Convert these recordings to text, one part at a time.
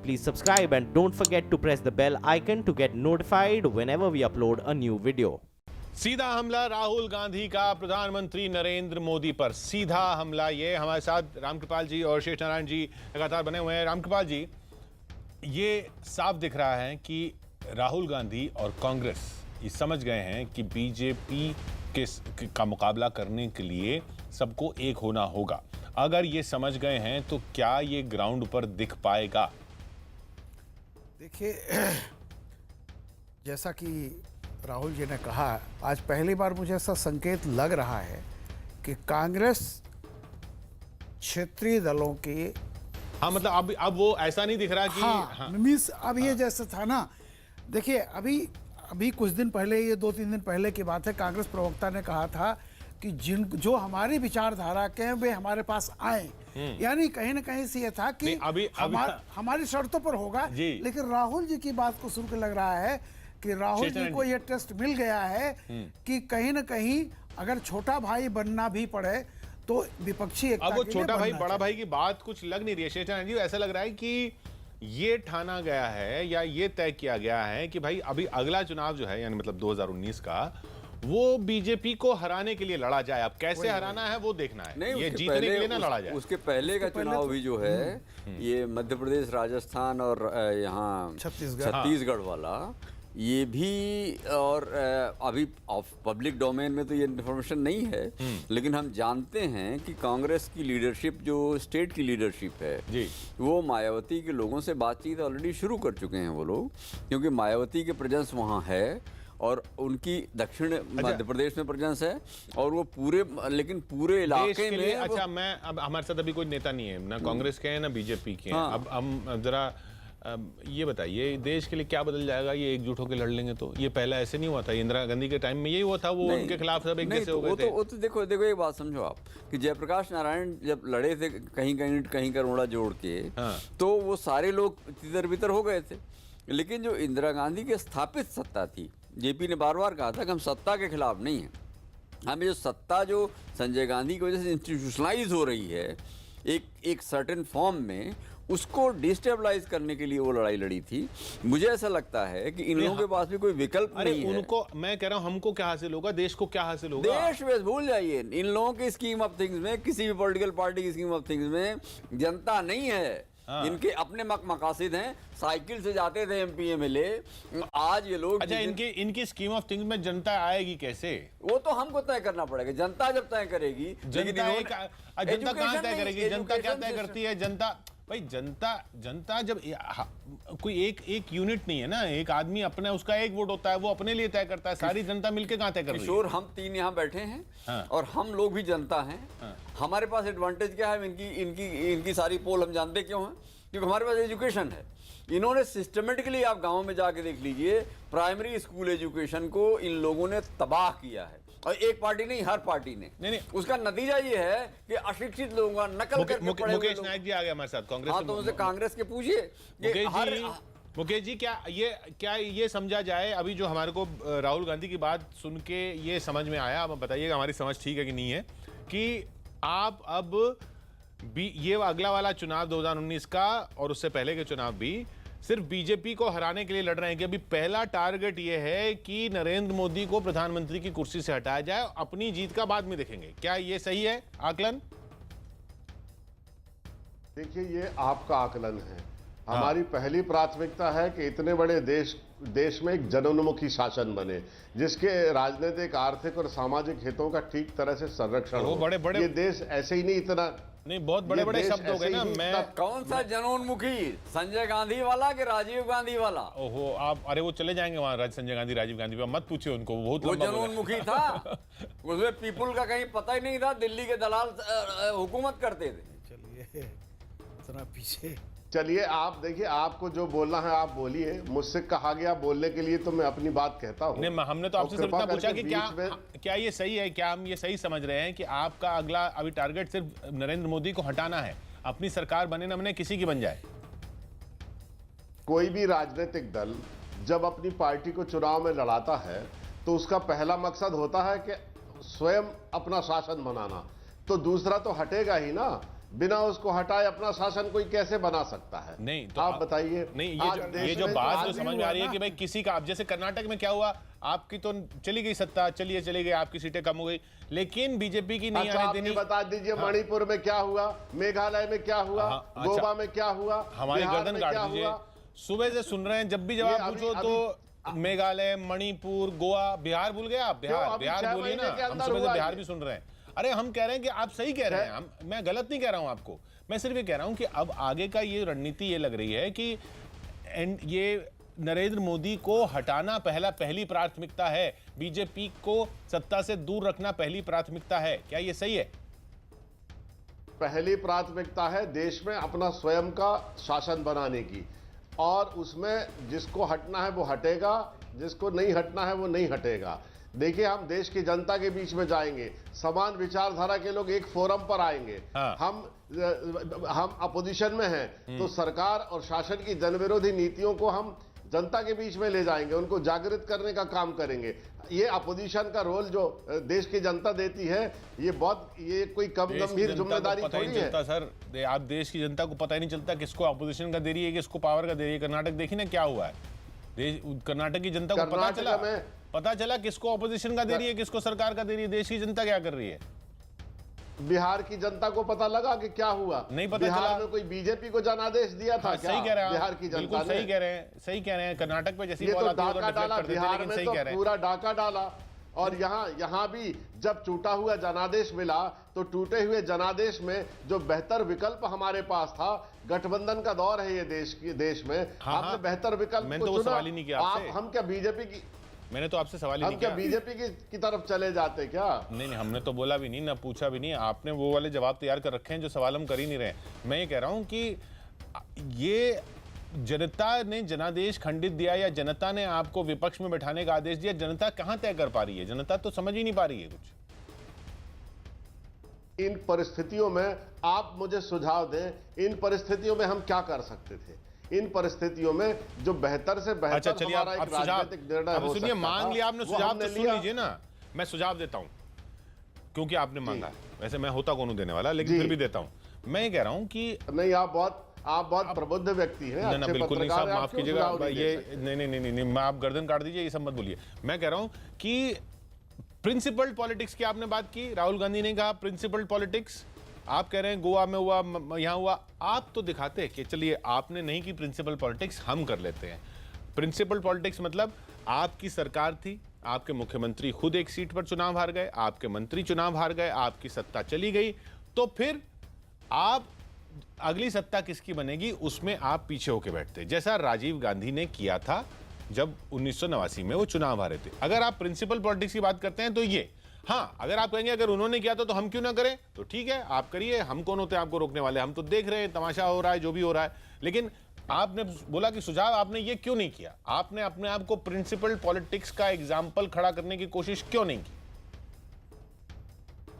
Please subscribe and don't forget to press the bell icon to get notified whenever we upload a new video. सीधा हमला राहुल गांधी का प्रधानमंत्री नरेंद्र मोदी पर। सीधा हमला। ये हमारे साथ रामकृपाल जी और शेष नारायण जी लगातार बने हुए हैं। रामकृपाल जी, ये साफ दिख रहा है कि राहुल गांधी और कांग्रेस ये समझ गए हैं कि बीजेपी का मुकाबला करने के लिए सबको एक होना होगा। अगर ये समझ गए हैं तो क्या ये ग्राउंड पर दिख पाएगा? देखिए, जैसा कि राहुल जी ने कहा, आज पहली बार मुझे ऐसा संकेत लग रहा है कि कांग्रेस क्षेत्रीय दलों के हाँ, मतलब अब वो ऐसा नहीं दिख रहा कि हाँ। मीन्स अब ये जैसा था ना, देखिए अभी कुछ दिन पहले, ये 2-3 दिन पहले की बात है, कांग्रेस प्रवक्ता ने कहा था कि जो हमारी विचारधारा के हैं वे हमारे पास आए। यानी कहीं ना कहीं से ये था कि हमारी शर्तों पर होगा। लेकिन राहुल जी की बात को सुन के लग रहा है कि राहुल जी को ये टेस्ट मिल गया है कि कहीं ना कहीं अगर छोटा भाई बनना भी पड़े तो विपक्षी एकता अब वो के लिए छोटा भाई बनना बड़ा भाई की बात कुछ लग नहीं रही है। शेषानंद जी, ऐसा लग रहा है कि ये ठाना गया है या ये तय किया गया है कि भाई अभी अगला चुनाव जो है, यानी मतलब 2019 का, वो बीजेपी को हराने के लिए लड़ा जाए। अब कैसे हराना है वो देखना है, ये जीतने के लिए ना लड़ा जाए। उसके पहले का चुनाव भी जो है, ये मध्य प्रदेश, राजस्थान और यहाँ छत्तीसगढ़ वाला, ये भी, और अभी पब्लिक डोमेन में तो ये इन्फॉर्मेशन नहीं है, लेकिन हम जानते हैं कि कांग्रेस की लीडरशिप, जो स्टेट की लीडरशिप है जी, वो मायावती के लोगों से बातचीत ऑलरेडी शुरू कर चुके हैं वो लोग, क्योंकि मायावती के प्रेजेंस वहाँ है और उनकी दक्षिण मध्य प्रदेश में प्रेजेंस है, और वो पूरे इलाके में। अच्छा, मैं अब हमारे साथ अभी कोई नेता नहीं है, ना कांग्रेस के हैं ना बीजेपी के हैं। हाँ। अब हम जरा ये बताइए, देश के लिए क्या बदल जाएगा ये एकजुट होकर लड़ लेंगे तो? ये पहला ऐसे नहीं हुआ था, इंदिरा गांधी के टाइम में यही हुआ था, वो उनके खिलाफ सब एक जैसे हो गए थे। वो तो देखो एक बात समझो आप, कि जयप्रकाश नारायण जब लड़े थे कहीं करोड़ा जोड़ के, हाँ। तो वो सारे लोग तितर बितर हो गए थे। लेकिन जो इंदिरा गांधी की स्थापित सत्ता थी, जेपी ने बार बार कहा था कि हम सत्ता के खिलाफ नहीं हैं, हमें जो सत्ता जो संजय गांधी की वजह से इंस्टीट्यूशनलाइज हो रही है एक सर्टेन फॉर्म में, उसको डिस्टेबलाइज करने के लिए वो लड़ाई लड़ी थी। मुझे ऐसा लगता है कि इन लोगों के पास भी कोई विकल्प नहीं है। उनको, मैं कह रहा हूं, हमको क्या हासिल होगा, देश को क्या हासिल होगा? देश में भूल जाइए, इन लोगों की स्कीम ऑफ थिंग्स में, किसी भी पॉलिटिकल पार्टी की स्कीम ऑफ थिंग्स में जनता नहीं है। हाँ। इनके अपने मकासद हैं, साइकिल से जाते थे एमपी एमएलए, आज ये लोग। अच्छा, इनकी स्कीम ऑफ थिंग्स में जनता आएगी कैसे? वो तो हमको तय करना पड़ेगा। जनता जब तय करेगी, जनता कहां तय करेगी? जनता क्या तय करती है? जनता भाई, जनता जब कोई एक यूनिट नहीं है ना, एक आदमी अपने, उसका एक वोट होता है, वो अपने लिए तय करता है। सारी जनता मिलके कहां तय कर रही है? किशोर, हम तीन यहाँ बैठे हैं। हाँ। और हम लोग भी जनता हैं। हाँ। हमारे पास एडवांटेज क्या है? इनकी सारी पोल हम जानते क्यों हैं? क्योंकि हमारे पास एजुकेशन है। इन्होंने सिस्टमेटिकली, आप गाँव में जाके देख लीजिए, प्राइमरी स्कूल एजुकेशन को इन लोगों ने तबाह किया है। और एक पार्टी नहीं, हर पार्टी ने। नहीं। उसका नतीजा ये है कि अशिक्षित लोगों का नकल करके मुकेश नायक जी आ गए हमारे साथ, कांग्रेस। हाँ, तो उनसे कांग्रेस के पूछिए। मुकेश जी, क्या ये समझा जाए, अभी जो हमारे को राहुल गांधी की बात सुन के ये समझ में आया, अब बताइएगा हमारी समझ ठीक है कि नहीं है, कि आप अब ये अगला वाला चुनाव 2019 का और उससे पहले के चुनाव भी सिर्फ बीजेपी को हराने के लिए लड़ रहे हैं, कि अभी पहला टारगेट ये है कि नरेंद्र मोदी को प्रधानमंत्री की कुर्सी से हटाया जाए, अपनी जीत का बाद में देखेंगे। क्या ये सही है आकलन? देखिए, ये आपका आकलन है। हमारी पहली प्राथमिकता है कि इतने बड़े देश में एक जनोन्मुखी शासन बने, जिसके राजनीतिक, आर्थिक और सामाजिक हितों का ठीक तरह से संरक्षण हो। ये देश ऐसे ही नहीं, इतना नहीं, बहुत बड़े बड़े शब्द हो गए ना। मैं कौन सा जनोन्मुखी, संजय गांधी वाला कि राजीव गांधी वाला? ओहो, आप, अरे वो चले जाएंगे वहां, संजय गांधी, राजीव गांधी पे मत पूछिए उनको, वो बहुत लंबा जनोन्मुखी था। उसमें पीपुल का कहीं पता ही नहीं था, दिल्ली के दलाल हुकूमत करते थे। चलिए जरा पीछे चलिए, आप देखिए, आपको जो बोलना है आप बोलिए। मुझसे कहा गया बोलने के लिए तो मैं अपनी बात कहता हूँ। नहीं, हमने तो आपसे सिर्फ इतना पूछा कि क्या ये सही है, क्या हम ये सही समझ रहे हैं कि आपका अगला अभी टारगेट सिर्फ नरेंद्र मोदी को हटाना है, अपनी सरकार बने न बने, किसी की बन जाए? कोई भी राजनीतिक दल जब अपनी पार्टी को चुनाव में लड़ाता है तो उसका पहला मकसद होता है कि स्वयं अपना शासन बनाना, तो दूसरा तो हटेगा ही ना। बिना उसको हटाए अपना शासन कोई कैसे बना सकता है? नहीं तो आप बताइए। नहीं, आज ये देश जो में बात आज जो भी समझ में हुआ आ रही है ना, कि भाई किसी का, अब जैसे कर्नाटक में क्या हुआ, आपकी तो चली गई सत्ता, चली गई, आपकी सीटें कम हो गई, लेकिन बीजेपी की नहीं अच्छा, आप आने ये देनी। बता दीजिए मणिपुर में क्या हुआ, मेघालय में क्या हुआ, अच्छा, गोवा में क्या हुआ, हमारी बिहार गर्दन में काट क्या दीजिए। हुआ? सुबह से सुन रहे हैं, जब भी ये जवाब अभी- पूछो तो मेघालय, मणिपुर, गोवा, बिहार भूल गए आप? बिहार, अभी बिहार 6 बोलिए ना, महीने के हम अंदर सुबह से हुआ बिहार ये। भी सुन रहे हैं। अरे हम कह रहे हैं कि आप सही कह रहे हैं, मैं गलत नहीं कह रहा हूं आपको, मैं सिर्फ ये कह रहा हूं कि अब आगे का ये रणनीति ये लग रही है कि ये नरेंद्र मोदी को हटाना पहली प्राथमिकता है, बीजेपी को सत्ता से दूर रखना पहली प्राथमिकता है। क्या ये सही है? पहली प्राथमिकता है देश में अपना स्वयं का शासन बनाने की, और उसमें जिसको हटना है वो हटेगा, जिसको नहीं हटना है वो नहीं हटेगा। देखिए, हम देश की जनता के बीच में जाएंगे, समान विचारधारा के लोग एक फोरम पर आएंगे। हाँ। हम अपोजिशन में हैं तो सरकार और शासन की जनविरोधी नीतियों को हम जनता के बीच में ले जाएंगे, उनको जागृत करने का काम करेंगे। ये अपोजिशन का रोल जो देश की जनता देती है, ये कोई कम देश की गंभीर जनता को जिम्मेदारी पता ही थोड़ी नहीं है। चलता सर, आप देश की जनता को पता ही नहीं चलता किसको अपोजिशन का दे रही है, किसको पावर का दे रही है। कर्नाटक देखिए ना क्या हुआ है, कर्नाटक की जनता को पता चला किसको अपोजिशन का दे रही है, किसको सरकार का दे रही है। देश की जनता क्या कर रही है? बिहार की जनता को पता लगा कि क्या हुआ? नहीं पता बिहार चला। में कोई बीजेपी को जनादेश दिया था हाँ, क्या? सही कह रहे हैं बिहार आप, की जनता बिल्कुल ने सही कह रहे हैं। कर्नाटक पे जैसी ये बॉल तो आती है वो तो डाका डिफेक्ट डाला, कर देते हैं, बिहार लेकिन में सही तो कह रहे हैं। पूरा डाका डाला। और यहाँ भी जब टूटा हुआ जनादेश मिला तो टूटे हुए जनादेश में जो बेहतर विकल्प हमारे पास था, गठबंधन का दौर है ये देश में, हाँ, आपने बेहतर विकल्प मैंने को तो वो चुना। सवाल ही नहीं किया आपसे। हम क्या बीजेपी की मैंने तो आपसे सवाल ही हम नहीं क्या किया। बीजेपी की तरफ चले जाते क्या? नहीं, हमने तो बोला भी नहीं, ना पूछा भी नहीं। आपने वो वाले जवाब तैयार कर रखे हैं जो सवाल हम कर ही नहीं रहे। मैं ये कह रहा हूं कि ये जनता ने जनादेश खंडित दिया या जनता ने आपको विपक्ष में बैठाने का आदेश दिया, जनता कहां तय कर पा रही है? जनता तो समझ ही नहीं पा रही है कुछ। इन परिस्थितियों में आप मुझे सुझाव दें, इन परिस्थितियों में हम क्या कर सकते थे? इन परिस्थितियों में जो बेहतर से बेहतर अच्छा चलिए, हमारा आप एक सुझाव, राजनीतिक निर्णय अब हो सुनिए, सकता मांग था, लिया आपने वो सुझाव हमने तो सुन लिया। लीजिए ना। मैं सुझाव देता हूं क्योंकि आपने मांगा है। वैसे मैं होता कौन हूं देने वाला, लेकिन जी। फिर भी देता हूं। मैं ये कह रहा हूं कि नहीं, आप बहुत प्रबुद्ध व्यक्ति हैं, ना अच्छे बिल्कुल नहीं पत्रकार साहब, हैं, आप माफ क्यों कीजिएगा, सुझाव नहीं ये दे सकते? नहीं, मैं आप गर्दन काट दीजिए, ये सब मत बोलिए। मैं कह रहा हूं कि प्रिंसिपल्ड पॉलिटिक्स की आपने बात की, राहुल गांधी ने कहा प्रिंसिपल्ड पॉलिटिक्स। आप कह रहे हैं गोवा में हुआ, यहां हुआ। आप तो दिखाते कि चलिए आपने नहीं की प्रिंसिपल पॉलिटिक्स, हम कर लेते हैं। प्रिंसिपल पॉलिटिक्स मतलब आपकी सरकार थी, आपके मुख्यमंत्री खुद एक सीट पर चुनाव हार गए, आपके मंत्री चुनाव हार गए, आपकी सत्ता चली गई, तो फिर आप अगली सत्ता किसकी बनेगी उसमें आप पीछे होके बैठते, जैसा राजीव गांधी ने किया था जब 1989 में वो चुनाव हारे थे। अगर आप प्रिंसिपल पॉलिटिक्स की बात करते हैं तो ये, हाँ, अगर आप कहेंगे अगर उन्होंने किया था तो हम क्यों ना करें, तो ठीक है, आप करिए, हम कौन होते हैं आपको रोकने वाले? हम तो देख रहे हैं तमाशा हो रहा है, जो भी हो रहा है। लेकिन आपने बोला कि सुझाव, आपने ये क्यों नहीं किया? आपने अपने आप को प्रिंसिपल पॉलिटिक्स का एग्जाम्पल खड़ा करने की कोशिश क्यों नहीं की?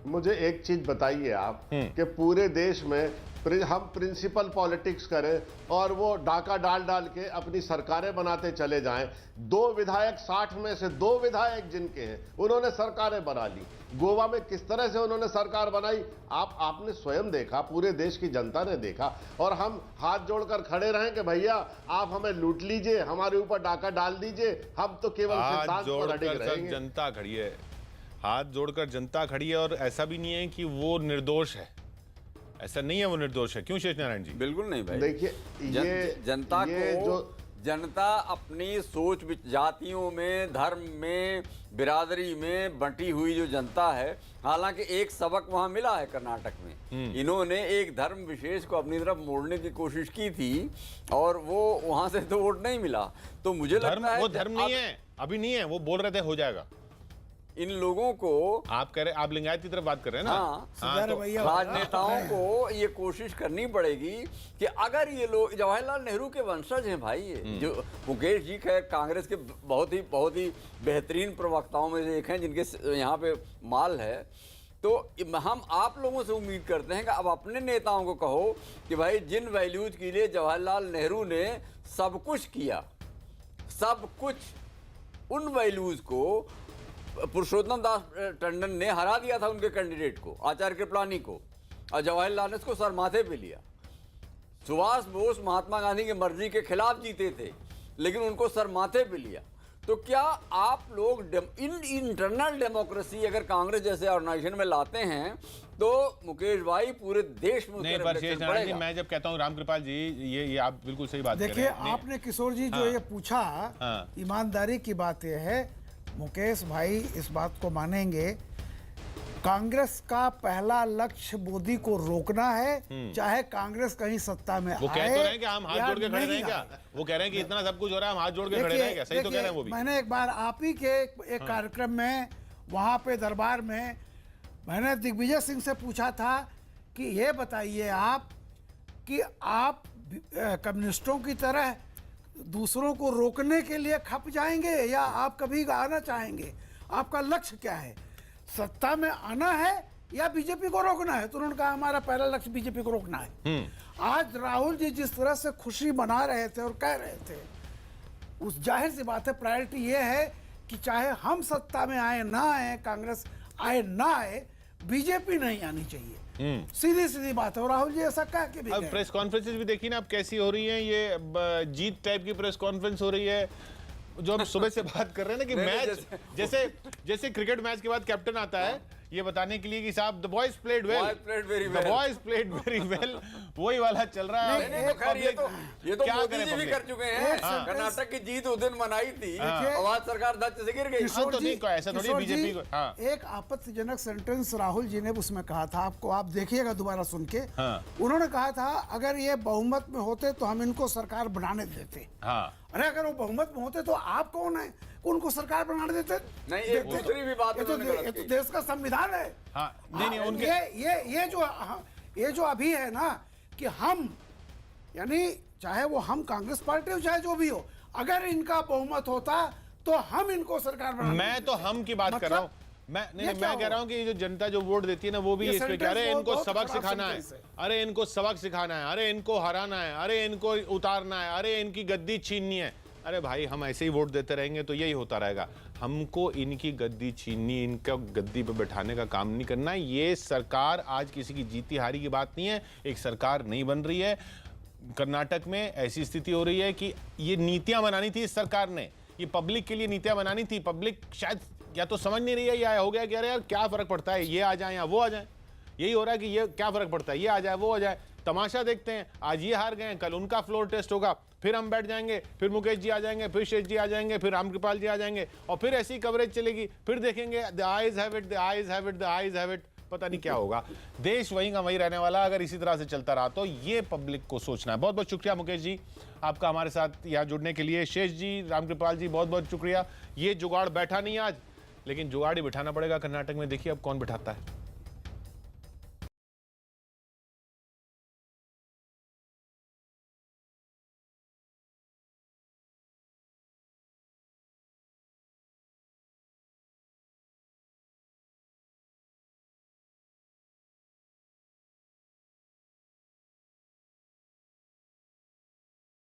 मुझे एक चीज बताइए आप कि पूरे देश में हम प्रिंसिपल पॉलिटिक्स करें और वो डाका डाल डाल के अपनी सरकारें बनाते चले जाएं। 2 विधायक 60 में से 2 विधायक जिनके हैं उन्होंने सरकारें बना ली। गोवा में किस तरह से उन्होंने सरकार बनाई आपने स्वयं देखा, पूरे देश की जनता ने देखा। और हम हाथ जोड़कर खड़े रहें कि भैया आप हमें लूट लीजिए, हमारे ऊपर डाका डाल दीजिए, हम तो केवल हाथ सिद्धांत पर अड़े जोड़कर रहेंगे। जनता खड़ी है, हाथ जोड़कर जनता खड़ी है, और ऐसा भी नहीं है कि वो निर्दोष है, ऐसा नहीं है वो निर्दोष है। क्यों शेष नारायण जी? बिल्कुल नहीं भाई। देखिए जनता ये को जो जनता अपनी सोच जातियों में, धर्म में, बिरादरी में बंटी हुई जो जनता है, हालांकि एक सबक वहां मिला है कर्नाटक में। इन्होंने एक धर्म विशेष को अपनी तरफ मोड़ने की कोशिश की थी और वो वहां से तो वोट नहीं मिला। तो मुझे लगता है वो धर्म नहीं है, अभी नहीं है, वो बोल रहे थे हो जाएगा। इन लोगों को, आप कह रहे, आप लिंगायत की तरफ बात कर रहे हैं ना? हाँ, तो राजनेताओं को ये कोशिश करनी पड़ेगी कि अगर ये लोग, जवाहरलाल नेहरू के वंशज हैं भाई, ये जो मुकेश जी खैर कांग्रेस के बहुत ही बेहतरीन प्रवक्ताओं में से एक हैं जिनके यहाँ पे माल है। तो हम आप लोगों से उम्मीद करते हैं कि अब अपने नेताओं को कहो कि भाई जिन वैल्यूज के लिए जवाहरलाल नेहरू ने सब कुछ किया, सब कुछ, उन वैल्यूज को पुरुषोत्तम दास टंडन ने हरा दिया था, उनके कैंडिडेट को, आचार्य कृपलानी को। और जवाहरलाल ने इसको सर माथे पे लिया। सुभाष बोस महात्मा गांधी की मर्जी के खिलाफ जीते थे, लेकिन उनको सर माथे पे लिया। तो क्या आप लोग इंटरनल डेमोक्रेसी अगर कांग्रेस जैसे ऑर्गेनाइजेशन में लाते हैं तो मुकेश भाई पूरे देश में नहीं, पर शेष नारायण जी, मैं जब कहता हूँ रामकृपाल जी, ये आप बिल्कुल सही बात कर रहे देखिए, हैं। आपने किशोर जी जो ये पूछा, हाँ। ईमानदारी की बात यह है, मुकेश भाई इस बात को मानेंगे, कांग्रेस का पहला लक्ष्य मोदी को रोकना है, चाहे कांग्रेस कहीं सत्ता में वो आए कह तो रहे हैं कि हम हाथ या जोड़ के खड़े नहीं रहें क्या? आए। वो कह रहे हैं कि इतना सब कुछ हो रहा है, हम हाथ जोड़ के खड़े रहें क्या? सही तो कह रहे हैं वो भी। मैंने एक बार आप ही के एक कार्यक्रम में वहां पे दरबार में मैंने दिग्विजय सिंह से पूछा था कि ये बताइए आप कि आप कम्युनिस्टों की तरह दूसरों को रोकने के लिए खप जाएंगे या आप कभी आना चाहेंगे? आपका लक्ष्य क्या है? सत्ता में आना है या बीजेपी को रोकना है? तो उन्होंने कहा हमारा पहला लक्ष्य बीजेपी को रोकना है। आज राहुल जी जिस तरह से खुशी मना रहे थे और कह रहे थे, उस जाहिर सी बात है प्रायोरिटी ये है कि चाहे हम सत्ता में आए ना आए, कांग्रेस आए ना आए, बीजेपी नहीं आनी चाहिए। सीधी सीधी बात है। और राहुल जी ऐसा कह के भी अब प्रेस कॉन्फ्रेंसेस भी देखिए ना आप कैसी हो रही हैं, ये जीत टाइप की प्रेस कॉन्फ्रेंस हो रही है। जो हम सुबह से बात कर रहे हैं ना कि मैच जैसे क्रिकेट मैच के बाद कैप्टन आता है ये बताने के लिए कि साहब the boys played well, the boys played very well, वही वाला चल रहा है। नहीं, तो खैर ये तो क्या मोदी करें जी भी public? कर चुके हैं। कर्नाटक की जीत उस दिन मनाई थी और आज सरकार धक्के से गिर गई। किशोर तो जी, नहीं, कोई ऐसा थोड़ी किशोर बीजेपी जी, को- हाँ। एक आपत्तिजनक सेंटेंस राहुल जी ने उसमें कहा था, आपको आप देखिएगा दोबारा सुन के। हाँ। उन्होंने कहा था अगर ये बहुमत में होते तो हम इनको सरकार बनाने देते। हाँ, अरे अगर वो बहुमत में होते तो आप कौन है उनको सरकार बनाने देते? नहीं, एक दूसरी भी बात ये तो उन्होंने गलत ये तो की। देश का संविधान है। हाँ, नहीं, उनके ये जो अभी है ना कि हम, यानी चाहे वो हम कांग्रेस पार्टी हो चाहे जो भी हो, अगर इनका बहुमत होता तो हम इनको सरकार बना मैं तो हम की बात कर रहा हूँ। मैं कह रहा हूँ कि जो जनता जो वोट देती है ना वो भी ये इस पे कह रहे हैं sentence इनको बहुत सबक खराब सिखाना है, sentence है। अरे इनको सबक सिखाना है, अरे इनको हराना है, अरे इनको उतारना है, अरे इनकी गद्दी छीननी है। अरे भाई हम ऐसे ही वोट देते रहेंगे तो यही होता रहेगा। हमको इनकी गद्दी छीननी, इनका गद्दी पे बैठाने का काम नहीं करना है। ये सरकार आज किसी की जीती हारी की बात नहीं है, एक सरकार नहीं बन रही है। कर्नाटक में ऐसी स्थिति हो रही है कि ये नीतियां बनानी थी इस सरकार ने, ये पब्लिक के लिए नीतियां बनानी थी। पब्लिक शायद या तो समझ नहीं रही है या हो गया कि अरे यार क्या फर्क पड़ता है, ये आ जाए या वो आ जाए। यही हो रहा है कि ये क्या फर्क पड़ता है, ये आ जाए वो आ जाए, तमाशा देखते हैं। आज ये हार गए हैं, कल उनका फ्लोर टेस्ट होगा, फिर हम बैठ जाएंगे, फिर मुकेश जी आ जाएंगे, फिर शेष जी आ जाएंगे, फिर रामकृपाल जी आ जाएंगे और फिर ऐसी कवरेज चलेगी। फिर देखेंगे the eyes have it, the eyes have it, the eyes have it. पता नहीं क्या होगा। देश वहीं का वहीं रहने वाला अगर इसी तरह से चलता रहा तो ये पब्लिक को सोचना है। बहुत बहुत शुक्रिया मुकेश जी आपका हमारे साथ यहाँ जुड़ने के लिए। शेष जी, रामकृपाल जी, बहुत बहुत शुक्रिया। ये जुगाड़ बैठा नहीं आज, लेकिन जुगाड़ ही बिठाना पड़ेगा कर्नाटक में। देखिए अब कौन बिठाता है।